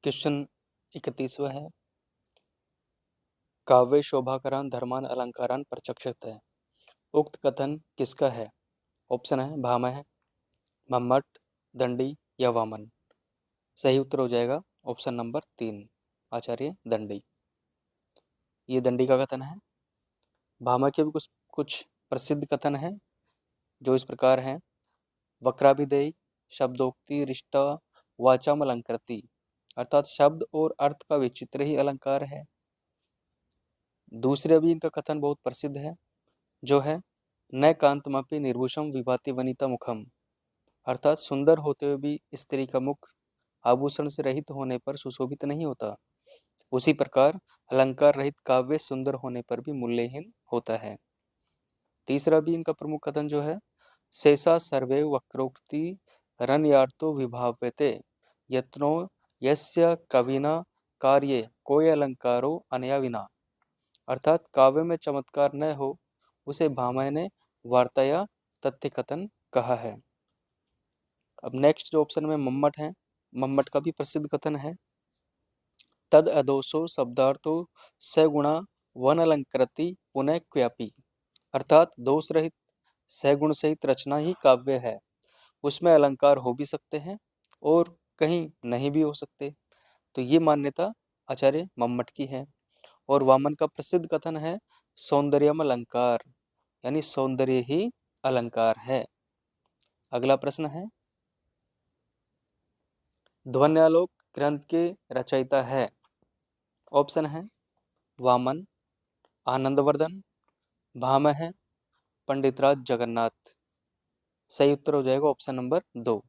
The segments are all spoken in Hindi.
क्वेश्चन 31वां है, काव्य शोभाकरान धर्मान अलंकारान प्रचक्षत है। उक्त कथन किसका है? ऑप्शन है भामह, मम्मट, दंडी या वामन। सही उत्तर हो जाएगा ऑप्शन नंबर 3, आचार्य दंडी। ये दंडी का कथन है। भामह के भी कुछ कुछ प्रसिद्ध कथन हैं जो इस प्रकार हैं। वक्राभिधेय शब्दोक्ति रिष्टा वाचाम अलंकृति, अर्थात शब्द और अर्थ का विचित्र ही अलंकार है। दूसरे भी इनका कथन बहुत प्रसिद्ध है जो है न कांतमपि निर्भूषम विभाति वनिता मुखम, अर्थात सुंदर होते हुए भी स्त्री का मुख आभूषण से रहित होने पर सुशोभित नहीं होता। उसी प्रकार अलंकार रहित काव्य सुंदर होने पर भी मूल्यहीन होता है। तीसरा भी इनका प्रमुख कथन जो है, शेषा सर्वे वक्रोक्ति रनयार्तो विभाव्यते यत्नो यस्य कविना कार्ये कोय अलंकारो अनया विना, अर्थात काव्य में चमत्कार न हो उसे भामह ने वार्ता तथ्य कथन कहा है। अब नेक्स्ट जो ऑप्शन में मम्मट है, मम्मट का भी प्रसिद्ध कथन है, तद अदोषो शब्दार्थो सगुणा वन अलंकृति पुनः क्व्यापी, अर्थात दोष रहित सगुण सहित रचना ही काव्य है। उसमें अलंकार हो भी सकते हैं और कहीं नहीं भी हो सकते। तो ये मान्यता आचार्य मम्मट की है। और वामन का प्रसिद्ध कथन है सौंदर्यम अलंकार, यानी सौंदर्य ही अलंकार है। अगला प्रश्न है, ध्वन्यालोक ग्रंथ के रचयिता है। ऑप्शन है वामन, आनंदवर्धन, भामह, पंडितराज जगन्नाथ। सही उत्तर हो जाएगा ऑप्शन नंबर 2,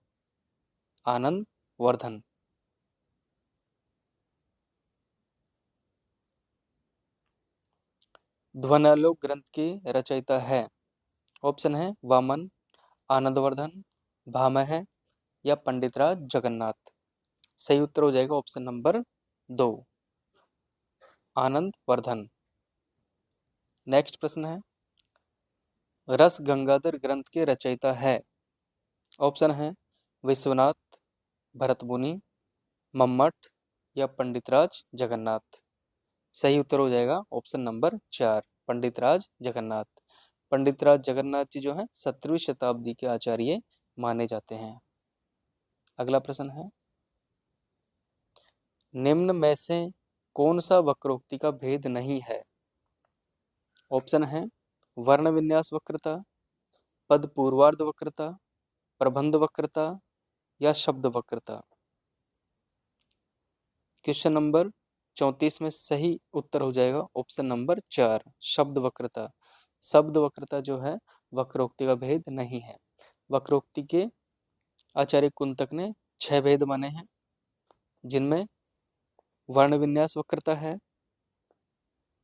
आनंद वर्धन। ध्वन्यालोक ग्रंथ की रचयिता है। ऑप्शन है वामन, आनंदवर्धन, भामह या पंडितराज जगन्नाथ। सही उत्तर हो जाएगा option number 2, Anand Vardhan. Next प्रश्न है, रस गंगाधर ग्रंथ के रचयिता है। ऑप्शन है विश्वनाथ, भरतमुनि, मम्मट या पंडितराज जगन्नाथ। सही उत्तर हो जाएगा ऑप्शन नंबर 4, पंडितराज जगन्नाथ। पंडितराज जगन्नाथ जी जो है 17वीं शताब्दी के आचार्य माने जाते हैं। अगला प्रश्न है, निम्न में से कौन सा वक्रोक्ति का भेद नहीं है? ऑप्शन है वर्ण विन्यास वक्रता, पद पूर्वार्ध वक्रता, प्रबंध वक्रता या शब्द वक्रता। क्वेश्चन नंबर 34 में सही उत्तर हो जाएगा ऑप्शन नंबर 4, शब्द वक्रता। शब्द वक्रता जो है वक्रोक्ति का भेद नहीं है। वक्रोक्ति के आचार्य कुंतक ने 6 भेद माने हैं, जिनमें वर्ण विन्यास वक्रता है,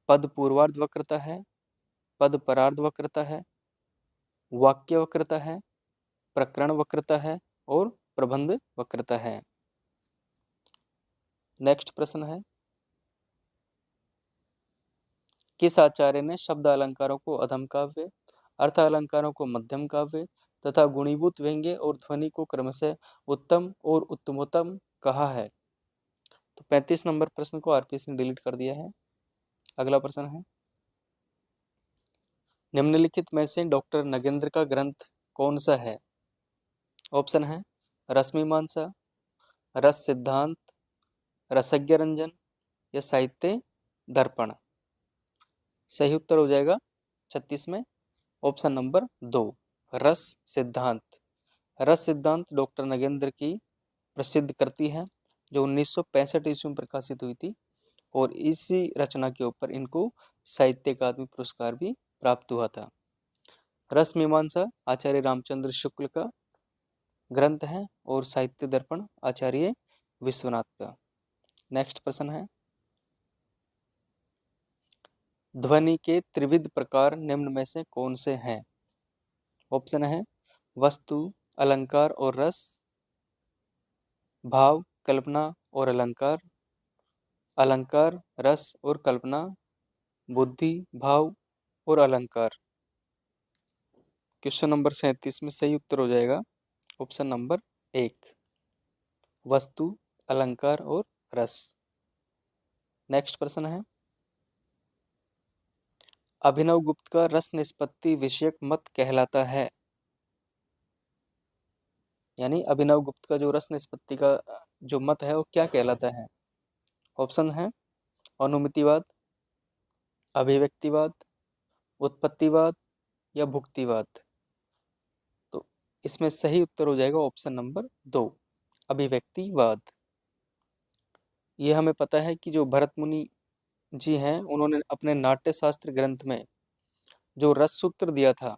पद पूर्वार्ध वक्रता है, पद परार्ध वक्रता है, वाक्य वक्रता है, प्रकरण वक्रता है और प्रबंध वक्रता है। नेक्स्ट प्रश्न है, किस आचार्य ने शब्द अलंकारों को अधम काव्य, अर्थ अलंकारों को मध्यम काव्य तथा गुणीभूत व्यंग्य और ध्वनि को क्रमशः उत्तम और उत्तमोत्तम कहा है? तो 35 नंबर प्रश्न को आरपीएस ने डिलीट कर दिया है। अगला प्रश्न है, निम्नलिखित में से डॉक्टर नगेंद्र का ग्रंथ कौन सा है? ऑप्शन है रश्मिमांसा, रस सिद्धांत, रसज्ञ रंजन या साहित्य दर्पण। सही उत्तर हो जाएगा 36 में ऑप्शन नंबर 2, रस सिद्धांत। रस सिद्धांत डॉक्टर नगेंद्र की प्रसिद्ध कृति है जो 1965 ईस्वी में प्रकाशित हुई थी और इसी रचना के ऊपर इनको साहित्य अकादमी पुरस्कार भी प्राप्त हुआ था। रस मीमांसा आचार्य रामचंद्र शुक्ल का ग्रंथ है और साहित्य दर्पण आचार्य विश्वनाथ का। नेक्स्ट प्रश्न है, ध्वनि के त्रिविध प्रकार निम्न में से कौन से हैं? ऑप्शन है वस्तु, अलंकार और रस, भाव, कल्पना और अलंकार, अलंकार, रस और कल्पना, बुद्धि, भाव और अलंकार। क्वेश्चन नंबर 37 में सही उत्तर हो जाएगा ऑप्शन नंबर 1, वस्तु, अलंकार और रस। नेक्स्ट प्रश्न है, अभिनव गुप्त का रस निष्पत्ति विषयक मत कहलाता है। यानी अभिनव गुप्त का जो रस निष्पत्ति का जो मत है वो क्या कहलाता है। ऑप्शन है अनुमितिवाद, अभिव्यक्तिवाद, उत्पत्तिवाद या भुक्तिवाद। तो इसमें सही उत्तर हो जाएगा ऑप्शन नंबर 2, अभिव्यक्तिवाद। ये हमें पता है कि जो भरत मुनि जी हैं उन्होंने अपने नाट्य शास्त्र ग्रंथ में जो रस सूत्र दिया था,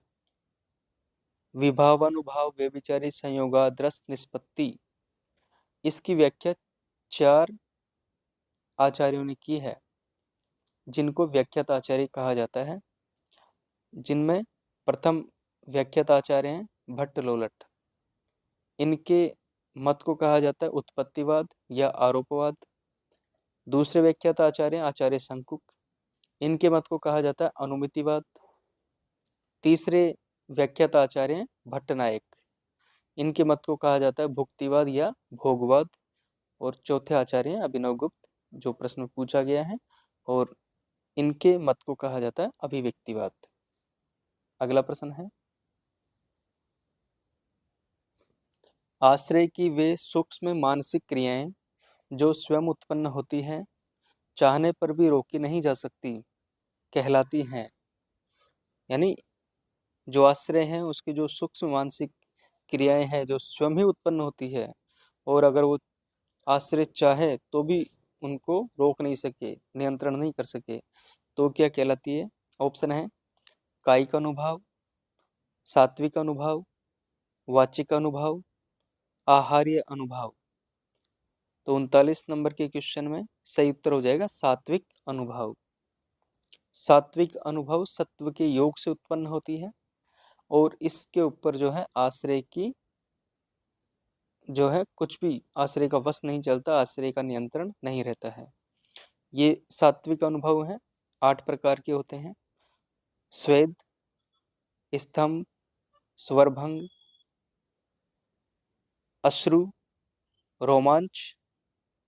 विभावानुभाव व्यभिचारी संयोगाद रस निष्पत्ति, इसकी व्याख्या 4 आचार्यों ने की है, जिनको व्याख्यात आचार्य कहा जाता है। जिनमें प्रथम व्याख्यात आचार्य हैं भट्ट लोलट। इनके मत को कहा जाता है उत्पत्तिवाद या आरोपवाद। दूसरे व्याख्यात आचार्य आचार्य शंकुक, इनके मत को कहा जाता है अनुमितिवाद। तीसरे व्याख्यात आचार्य हैं भट्टनायक, इनके मत को कहा जाता है भुक्तिवाद या भोगवाद। और चौथे आचार्य हैं अभिनव गुप्त, जो प्रश्न पूछा गया है, और इनके मत को कहा जाता है अभिव्यक्तिवाद। अगला प्रश्न है, आश्रय की वे सूक्ष्म मानसिक क्रियाएं जो स्वयं उत्पन्न होती हैं, चाहने पर भी रोकी नहीं जा सकती, कहलाती हैं। यानी जो आश्रय है उसकी जो सूक्ष्म मानसिक क्रियाएं हैं जो स्वयं ही उत्पन्न होती है, और अगर वो आश्रय चाहे तो भी उनको रोक नहीं सके, नियंत्रण नहीं कर सके, तो क्या कहलाती है। ऑप्शन है कायिक अनुभव, सात्विक अनुभव, वाचिक अनुभव, आहार्य अनुभव। तो 39 नंबर के क्वेश्चन में सही उत्तर हो जाएगा सात्विक अनुभव। सात्विक अनुभव सत्व के योग से उत्पन्न होती है, और इसके ऊपर जो है आश्रय की जो है कुछ भी आश्रय का वश नहीं चलता, आश्रय का नियंत्रण नहीं रहता है। ये सात्विक अनुभव हैं, 8 प्रकार के होते हैं। स्वेद, स्तंभ, स्वरभंग, अश्रु, रोमांच,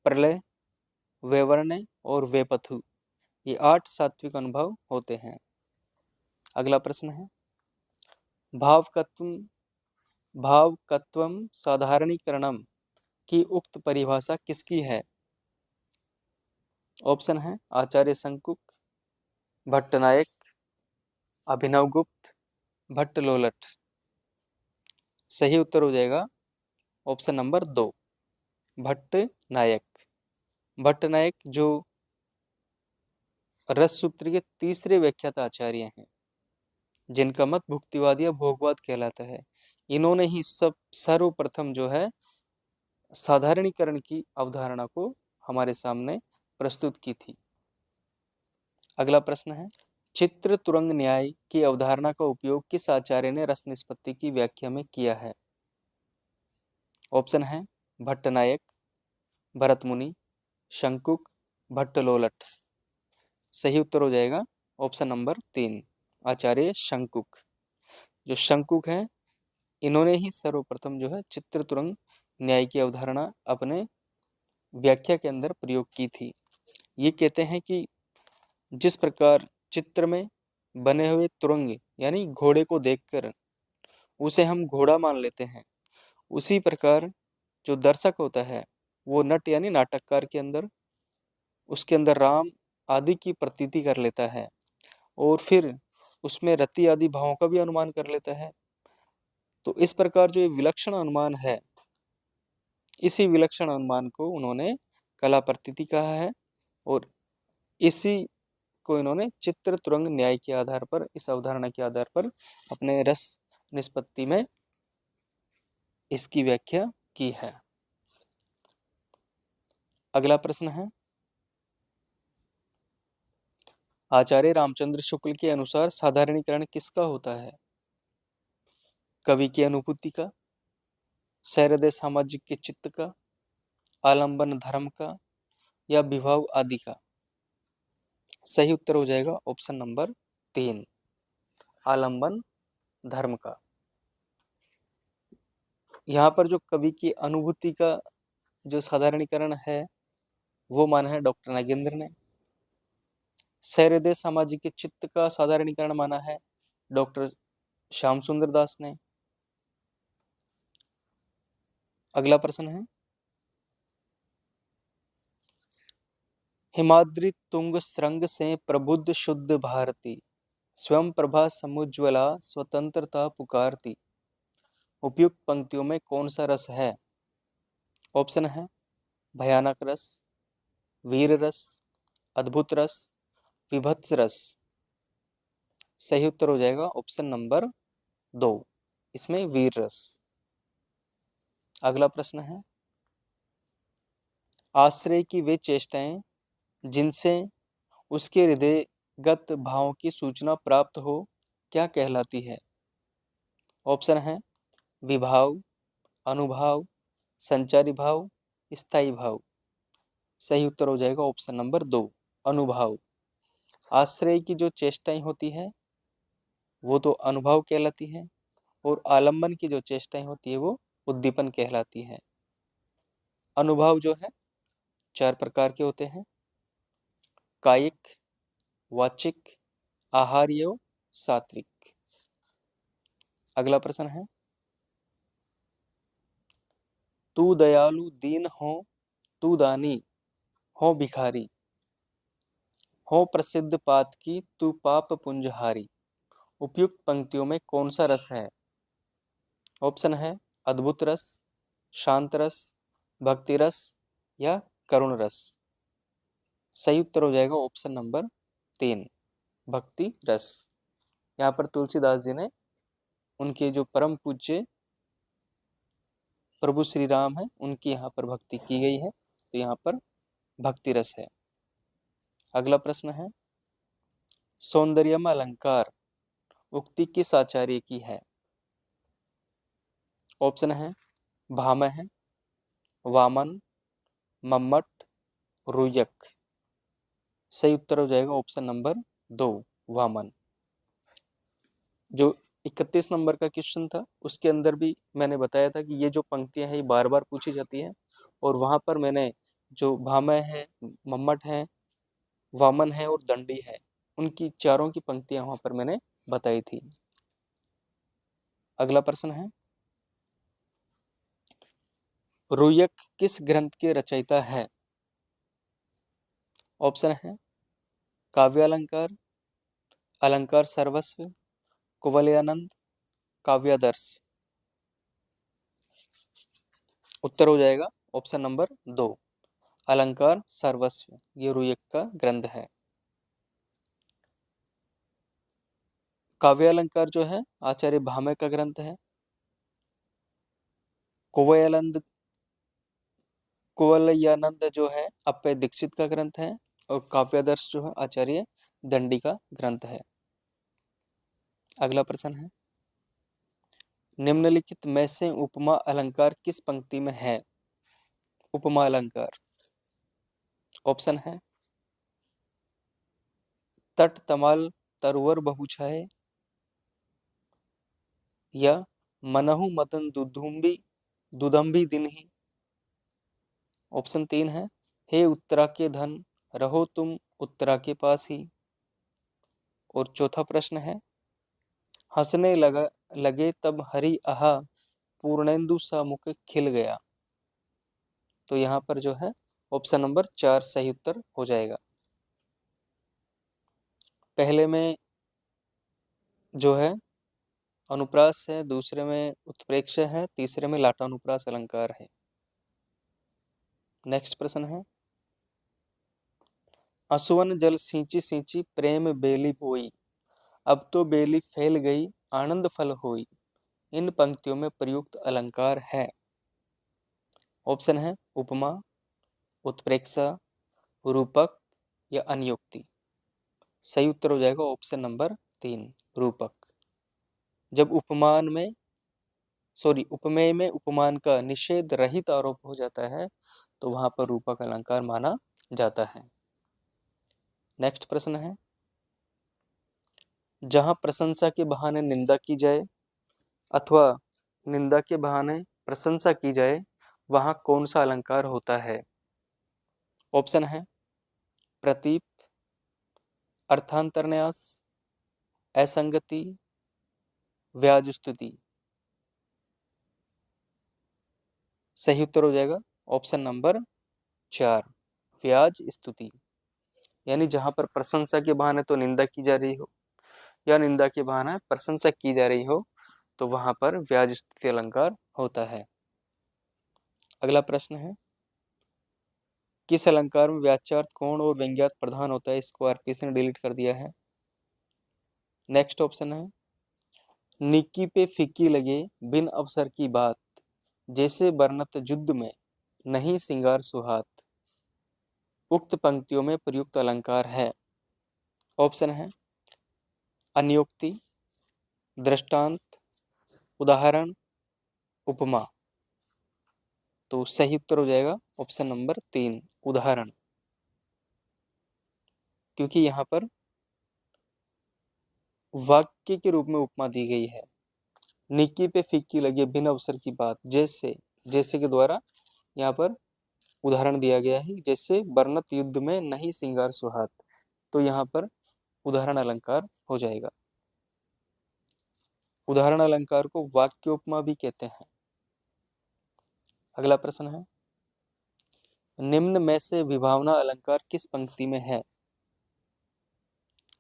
प्रलय, वैवर्ण्य और वेपथु, ये 8 सात्विक अनुभव होते हैं। अगला प्रश्न है, भावकत्वम साधारणीकरणम की उक्त परिभाषा किसकी है। ऑप्शन है आचार्य शंकुक, भट्टनायक, अभिनव गुप्त, भट्ट लोलट। सही उत्तर हो जाएगा ऑप्शन नंबर 2, भट्टनायक। भट्टनायक जो रस सूत्र के तीसरे व्याख्यात आचार्य हैं, जिनका मत भुक्तिवाद या भोगवाद कहलाता है, इन्होंने ही सब सर्वप्रथम जो है साधारणीकरण की अवधारणा को हमारे सामने प्रस्तुत की थी। अगला प्रश्न है, चित्र तुरंग न्याय की अवधारणा का उपयोग किस आचार्य ने रस निष्पत्ति की व्याख्या में किया है। ऑप्शन है भट्टनायक, भरत मुनि, शंकुक, भट्ट लोलट। सही उत्तर हो जाएगा ऑप्शन नंबर 3, आचार्य शंकुक। जो शंकुक हैं इन्होंने ही सर्वप्रथम जो है चित्र तुरंग न्याय की अवधारणा अपने व्याख्या के अंदर प्रयोग की थी। ये कहते हैं कि जिस प्रकार चित्र में बने हुए तुरंग यानी घोड़े को देखकर उसे हम घोड़ा मान लेते हैं, उसी प्रकार जो दर्शक होता है वो नट यानी नाटककार के अंदर उसके अंदर राम आदि की प्रतीति कर लेता है, और फिर उसमें रति आदि भावों का भी अनुमान कर लेता है। तो इस प्रकार जो ये विलक्षण अनुमान है, इसी विलक्षण अनुमान को उन्होंने कला प्रतीति कहा है, और इसी को इन्होंने चित्र तुरंग न्याय के आधार पर, इस अवधारणा के आधार पर अपने रस निष्पत्ति में इसकी व्याख्या की है। अगला प्रश्न है, आचार्य रामचंद्र शुक्ल के अनुसार साधारणीकरण किसका होता है। कवि की अनुभूति का, सहृदय सामाजिक के चित्त का, आलंबन धर्म का, या विभाव आदि का। सही उत्तर हो जाएगा ऑप्शन नंबर 3, आलंबन धर्म का। यहाँ पर जो कवि की अनुभूति का जो साधारणीकरण है वो माना है डॉक्टर नागेंद्र ने। सहृदय सामाजिक चित्त का साधारणीकरण माना है डॉक्टर श्याम सुंदर दास ने। अगला प्रश्न है, हिमाद्रि तुंग श्रृंग से प्रबुद्ध शुद्ध भारती, स्वयं प्रभा समुज्ज्वला स्वतंत्रता पुकारती, उपयुक्त पंक्तियों में कौन सा रस है? ऑप्शन है भयानक रस, वीर रस, अद्भुत रस, विभत्स रस। सही उत्तर हो जाएगा ऑप्शन नंबर 2, इसमें वीर रस। अगला प्रश्न है, आश्रय की वे चेष्टाएं जिनसे उसके हृदयगत भावों की सूचना प्राप्त हो क्या कहलाती है? ऑप्शन है विभाव, अनुभाव, संचारी भाव, स्थायी भाव। सही उत्तर हो जाएगा ऑप्शन नंबर 2, अनुभाव। आश्रय की जो चेष्टाएं होती है वो तो अनुभव कहलाती है, और आलंबन की जो चेष्टाएं होती है वो उद्दीपन कहलाती है। अनुभव जो है 4 प्रकार के होते हैं, कायिक, वाचिक, आहार्य, सात्विक। अगला प्रश्न है, तू दयालु दीन हो, तू दानी हो भिखारी, हो प्रसिद्ध पात की तू पाप पुंजहारी, उपयुक्त पंक्तियों में कौन सा रस है? ऑप्शन है अद्भुत रस, शांत रस, भक्ति रस या करुण रस। सही उत्तर हो जाएगा ऑप्शन नंबर 3, भक्ति रस। यहाँ पर तुलसीदास जी ने उनके जो परम पूज्य प्रभु श्री राम है उनकी यहाँ पर भक्ति की गई है, तो यहाँ पर भक्ति रस है। अगला प्रश्न है, सौंदर्यम अलंकार उक्ति किस आचार्य की है? ऑप्शन है भामह, वामन, मम्मट, रुयक। सही उत्तर हो जाएगा ऑप्शन नंबर 2, वामन। जो 31 नंबर का क्वेश्चन था उसके अंदर भी मैंने बताया था कि ये जो पंक्तियां हैं ये बार बार पूछी जाती हैं, और वहां पर मैंने जो भामह है, मम्मट है, वामन है और दंडी है, उनकी चारों की पंक्तियां वहां पर मैंने बताई थी। अगला प्रश्न है, रुयक किस ग्रंथ के रचयिता है? ऑप्शन है काव्यालंकार, अलंकार सर्वस्व, कुवलयानंद, काव्यादर्श। उत्तर हो जाएगा ऑप्शन नंबर 2, अलंकार सर्वस्व, ये रुयक का ग्रंथ है। काव्यालंकार जो है आचार्य भामह का ग्रंथ है। कुवलयानंद कुवलयानंद जो है अप्पय दीक्षित का ग्रंथ है, और काव्यादर्श जो है आचार्य दंडी का ग्रंथ है। अगला प्रश्न है, निम्नलिखित में से उपमा अलंकार किस पंक्ति में है? उपमा अलंकार। ऑप्शन है तट तमाल तरुवर बहुछाए, या मनहु मदन दुधुम्बी दुदम्बी दिनहि। ऑप्शन 3 है हे उत्तरा के धन रहो तुम उत्तरा के पास ही। और चौथा प्रश्न है, हंसने लगे तब हरि आहा पूर्णेंदु सा मुख खिल गया। तो यहाँ पर जो है ऑप्शन नंबर 4 सही उत्तर हो जाएगा। पहले में जो है अनुप्रास है, दूसरे में उत्प्रेक्ष है, तीसरे में लाटानुप्रास अलंकार है। नेक्स्ट प्रश्न है, असुवन जल सींची सींची प्रेम बेली बोई, अब तो बेली फैल गई आनंद फल होई, इन पंक्तियों में प्रयुक्त अलंकार है? ऑप्शन है उपमा, उत्प्रेक्षा, रूपक या अनुयुक्ति। सही उत्तर हो जाएगा ऑप्शन नंबर 3, रूपक। जब उपमेय में उपमान का निषेध रहित आरोप हो जाता है तो वहां पर रूपक अलंकार माना जाता है। नेक्स्ट प्रश्न है, जहां प्रशंसा के बहाने निंदा की जाए अथवा निंदा के बहाने प्रशंसा की जाए वहां कौन सा अलंकार होता है? ऑप्शन है प्रतीप, अर्थांतरन्यास, असंगति, व्याज स्तुति। सही उत्तर हो जाएगा ऑप्शन नंबर 4, व्याज स्तुति। यानी जहां पर प्रशंसा के बहाने तो निंदा की जा रही हो या निंदा के बहाने प्रशंसा की जा रही हो तो वहां पर व्याज स्तुति अलंकार होता है। अगला प्रश्न है, किस अलंकार में व्याचार्थ कोण और व्यंग्यार्थ प्रधान होता है? इसको आरपीएस ने डिलीट कर दिया है। नेक्स्ट ऑप्शन है, निक्की पे फीकी लगे बिन अवसर की बात, जैसे बरनत युद्ध में नहीं सिंगार सुहात। उक्त पंक्तियों में प्रयुक्त अलंकार है। ऑप्शन है अन्योक्ति, दृष्टांत, उदाहरण, उपमा। तो सही उत्तर हो जाएगा ऑप्शन नंबर 3, उदाहरण। क्योंकि यहाँ पर वाक्य के रूप में उपमा दी गई है। निक्की पे फीकी लगे बिन अवसर की बात, जैसे जैसे के द्वारा यहाँ पर उदाहरण दिया गया है, जैसे बरनत युद्ध में नहीं सिंगार सुहात। तो यहाँ पर उदाहरण अलंकार हो जाएगा। उदाहरण अलंकार को वाक्य उपमा भी कहते हैं। अगला प्रश्न है, निम्न में से विभावना अलंकार किस पंक्ति में है?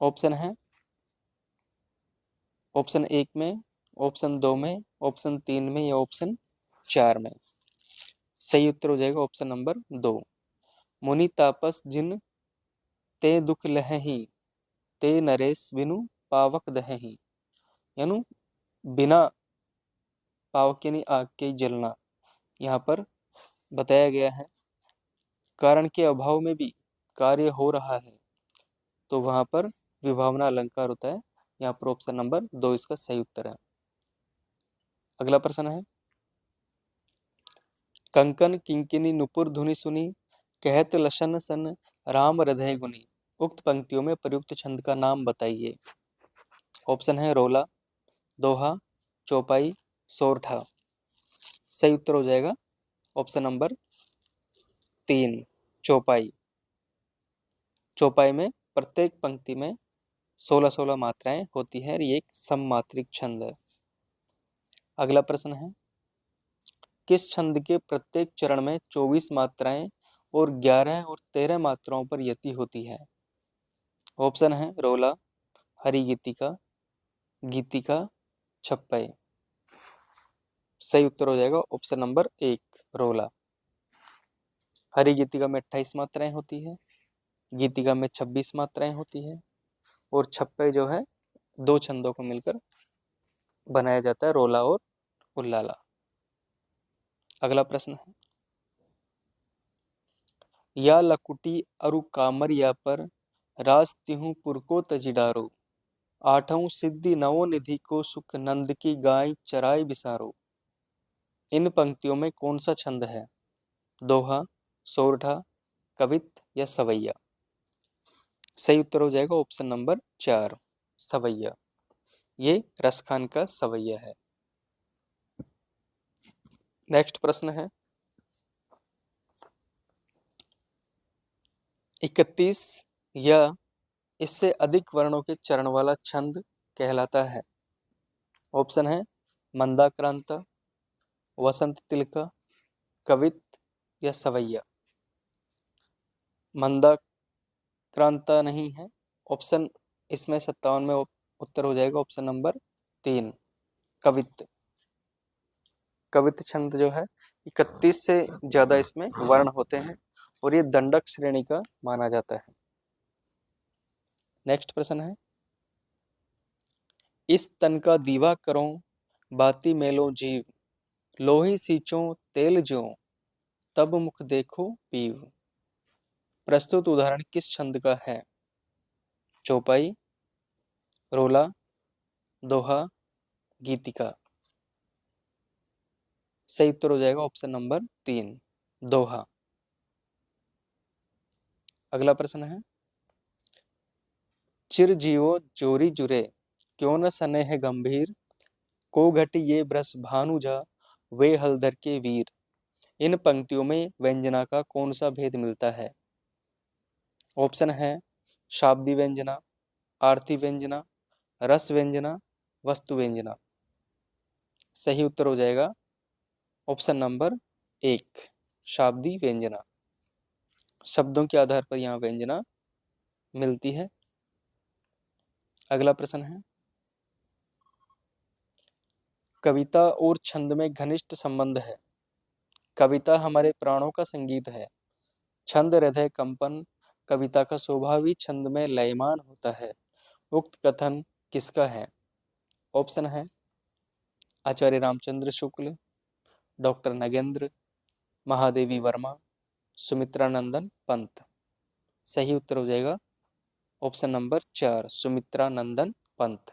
ऑप्शन है ऑप्शन 1 में, ऑप्शन 2 में, ऑप्शन 3 में या ऑप्शन 4 में। सही उत्तर हो जाएगा ऑप्शन नंबर 2, मुनि तापस जिन ते दुख लहही, ते नरेश बिनु पावक दहही। यानी बिना पावक यानी आग के जलना यहाँ पर बताया गया है। कारण के अभाव में भी कार्य हो रहा है तो वहां पर विभावना अलंकार होता है। यहाँ पर ऑप्शन नंबर 2 इसका सही उत्तर है। अगला प्रश्न है, कंकन किंकिनी नुपुर धुनि सुनी, कहत लसन सन राम हृदय गुनी। उक्त पंक्तियों में प्रयुक्त छंद का नाम बताइए। ऑप्शन है रोला, दोहा, चौपाई, सोरठा। सही उत्तर हो जाएगा ऑप्शन नंबर 3, चौपाई। चौपाई में प्रत्येक पंक्ति में 16-16 मात्राएं होती है। ये एक सममात्रिक छंद है। अगला प्रश्न है, किस छंद के प्रत्येक चरण में 24 मात्राएं और 11 और 13 मात्राओं पर यति होती है? ऑप्शन है रोला, हरिगीतिका, गीतिका, छप्पय। सही उत्तर हो जाएगा ऑप्शन नंबर 1, रोला। हरिगीतिका में 28 मात्राएं होती है, गीतिका में 26 मात्राएं होती है और छप्पय जो है 2 छंदों को मिलकर बनाया जाता है, रोला और उल्लाला। अगला प्रश्न है, या लकुटी अरु कामर या पर राज तिहु पुर को तजिडारो, आठों सिद्धि नवो निधि को सुख नंद की गाय चराय बिसारो। इन पंक्तियों में कौन सा छंद है? दोहा, सोरठा, कवित या सवैया। सही उत्तर हो जाएगा ऑप्शन नंबर 4, सवैया। ये रसखान का सवैया है। नेक्स्ट प्रश्न है, 31 या इससे अधिक वर्णों के चरण वाला छंद कहलाता है? ऑप्शन है मंदाक्रांता, वसंत तिलका, कवित या सवैया। मंदाक्रांता नहीं है ऑप्शन, इसमें 57 में उत्तर हो जाएगा ऑप्शन नंबर 3, कवित। कवित छंद जो है 31 से ज्यादा इसमें वर्ण होते हैं और ये दंडक श्रेणी का माना जाता है। नेक्स्ट प्रश्न है, इस तन का दीवा करो बाती मेलो जीव, लोही सींचो तेल ज्यों, तब मुख देखो पीव। प्रस्तुत उदाहरण किस छंद का है? चौपाई, रोला, दोहा, गीतिका। सही उत्तर हो जाएगा ऑप्शन नंबर 3, दोहा। अगला प्रश्न है, चिर जीवो जोरी जुरे, क्यों न सने है गंभीर, को घटी ये ब्रस भानुजा, वे हलधर के वीर। इन पंक्तियों में व्यंजना का कौन सा भेद मिलता है? ऑप्शन है शाब्दी व्यंजना, आरती व्यंजना, रस व्यंजना, वस्तु व्यंजना। सही उत्तर हो जाएगा ऑप्शन नंबर 1, शाब्दी व्यंजना। शब्दों के आधार पर यहाँ व्यंजना मिलती है। अगला प्रश्न है, कविता और छंद में घनिष्ठ संबंध है। कविता हमारे प्राणों का संगीत है, छंद हृदय कंपन, कविता का स्वभाव ही छंद में लयमान होता है। उक्त कथन किसका है? ऑप्शन है आचार्य रामचंद्र शुक्ल, डॉक्टर नगेंद्र, महादेवी वर्मा, सुमित्रा नंदन पंत। सही उत्तर हो जाएगा ऑप्शन नंबर 4, सुमित्रा नंदन पंत।